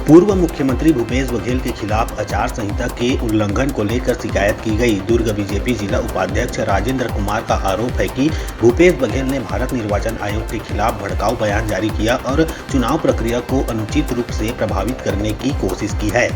पूर्व मुख्यमंत्री भूपेश बघेल के खिलाफ आचार संहिता के उल्लंघन को लेकर शिकायत की गई। दुर्ग बीजेपी जिला उपाध्यक्ष राजेंद्र कुमार का आरोप है कि भूपेश बघेल ने भारत निर्वाचन आयोग के खिलाफ भड़काऊ बयान जारी किया और चुनाव प्रक्रिया को अनुचित रूप से प्रभावित करने की कोशिश की है।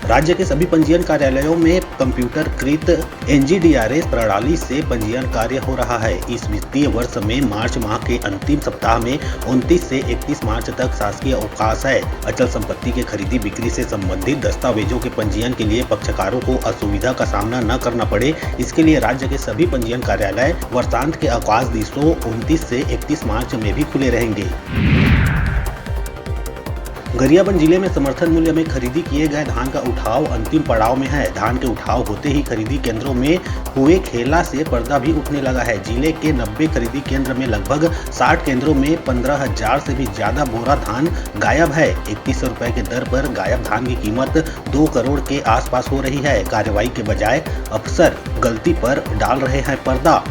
राज्य के सभी पंजीयन कार्यालयों में कंप्यूटरकृत एनजीडीआरएस प्रणाली से पंजीयन कार्य हो रहा है। इस वित्तीय वर्ष में मार्च माह के अंतिम सप्ताह में 29 से 31 मार्च तक शासकीय अवकाश है। अचल संपत्ति के खरीदी बिक्री से संबंधित दस्तावेजों के पंजीयन के लिए पक्षकारों को असुविधा का सामना न करना पड़े, इसके लिए राज्य के सभी पंजीयन कार्यालय वर्षांत के अवकाश दिवसों 29 से 31 मार्च में भी खुले रहेंगे। गरियाबंद जिले में समर्थन मूल्य में खरीदी किए गए धान का उठाव अंतिम पड़ाव में है। धान के उठाव होते ही खरीदी केंद्रों में हुए खेला से पर्दा भी उठने लगा है। जिले के 90 खरीदी केंद्र में लगभग 60 केंद्रों में 15,000 से भी ज्यादा बोरा धान गायब है। 3100 रुपए के दर पर गायब धान की कीमत 2 करोड़ के आसपास हो रही है। कार्रवाई के बजाय अफसर गलती पर डाल रहे हैं पर्दा।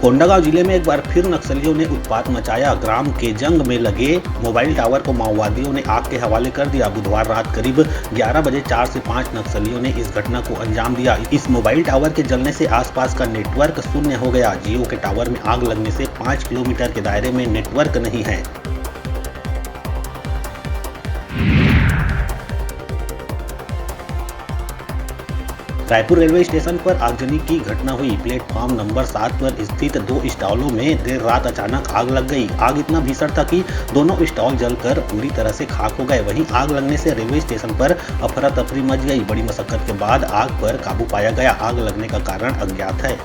कोंडागांव जिले में एक बार फिर नक्सलियों ने उत्पात मचाया। ग्राम के जंग में लगे मोबाइल टावर को माओवादियों ने आग के हवाले कर दिया। बुधवार रात करीब 11 बजे 4 से 5 नक्सलियों ने इस घटना को अंजाम दिया। इस मोबाइल टावर के जलने से आसपास का नेटवर्क शून्य हो गया। जियो के टावर में आग लगने से 5 किलोमीटर के दायरे में नेटवर्क नहीं है। रायपुर रेलवे स्टेशन पर आगजनी की घटना हुई। प्लेटफॉर्म नंबर 7 पर स्थित 2 स्टॉलों में देर रात अचानक आग लग गई। आग इतना भीषण था कि दोनों स्टॉल जलकर पूरी तरह से खाक हो गए। वहीं आग लगने से रेलवे स्टेशन पर अफरा तफरी मच गई। बड़ी मशक्कत के बाद आग पर काबू पाया गया। आग लगने का कारण अज्ञात है।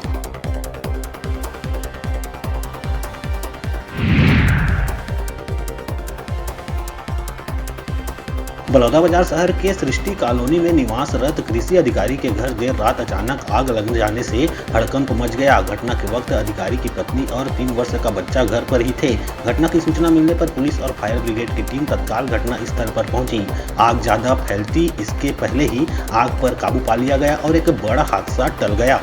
बलौदाबाजार शहर के सृष्टि कॉलोनी में निवासरत कृषि अधिकारी के घर देर रात अचानक आग लग जाने से हड़कंप मच गया। घटना के वक्त अधिकारी की पत्नी और 3 वर्ष का बच्चा घर पर ही थे। घटना की सूचना मिलने पर पुलिस और फायर ब्रिगेड की टीम तत्काल घटना स्थल पर पहुंची। आग ज्यादा फैलती इसके पहले ही आग पर काबू पा लिया गया और एक बड़ा हादसा टल गया।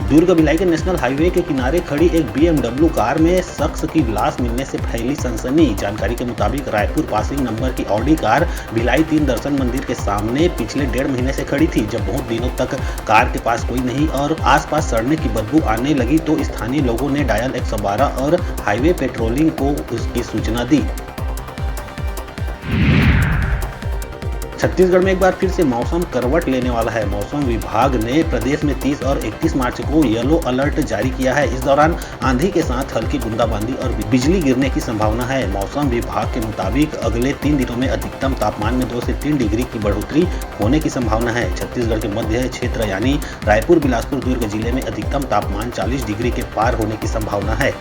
दुर्ग भिलाई के नेशनल हाईवे के किनारे खड़ी एक BMW कार में शख्स की लाश मिलने से फैली सनसनी। जानकारी के मुताबिक रायपुर पासिंग नंबर की ऑडी कार भिलाई 3 दर्शन मंदिर के सामने पिछले 1.5 महीने से खड़ी थी। जब बहुत दिनों तक कार के पास कोई नहीं और आसपास सड़ने की बदबू आने लगी तो स्थानीय लोगों ने डायल 112 और हाईवे पेट्रोलिंग को उसकी सूचना दी। छत्तीसगढ़ में एक बार फिर से मौसम करवट लेने वाला है। मौसम विभाग ने प्रदेश में 30 और 31 मार्च को येलो अलर्ट जारी किया है। इस दौरान आंधी के साथ हल्की बूंदाबांदी और बिजली गिरने की संभावना है। मौसम विभाग के मुताबिक अगले 3 दिनों में अधिकतम तापमान में 2 से 3 डिग्री की बढ़ोतरी होने की संभावना है। छत्तीसगढ़ के मध्य क्षेत्र यानी रायपुर, बिलासपुर, दुर्ग जिले में अधिकतम तापमान 40 डिग्री के पार होने की संभावना है।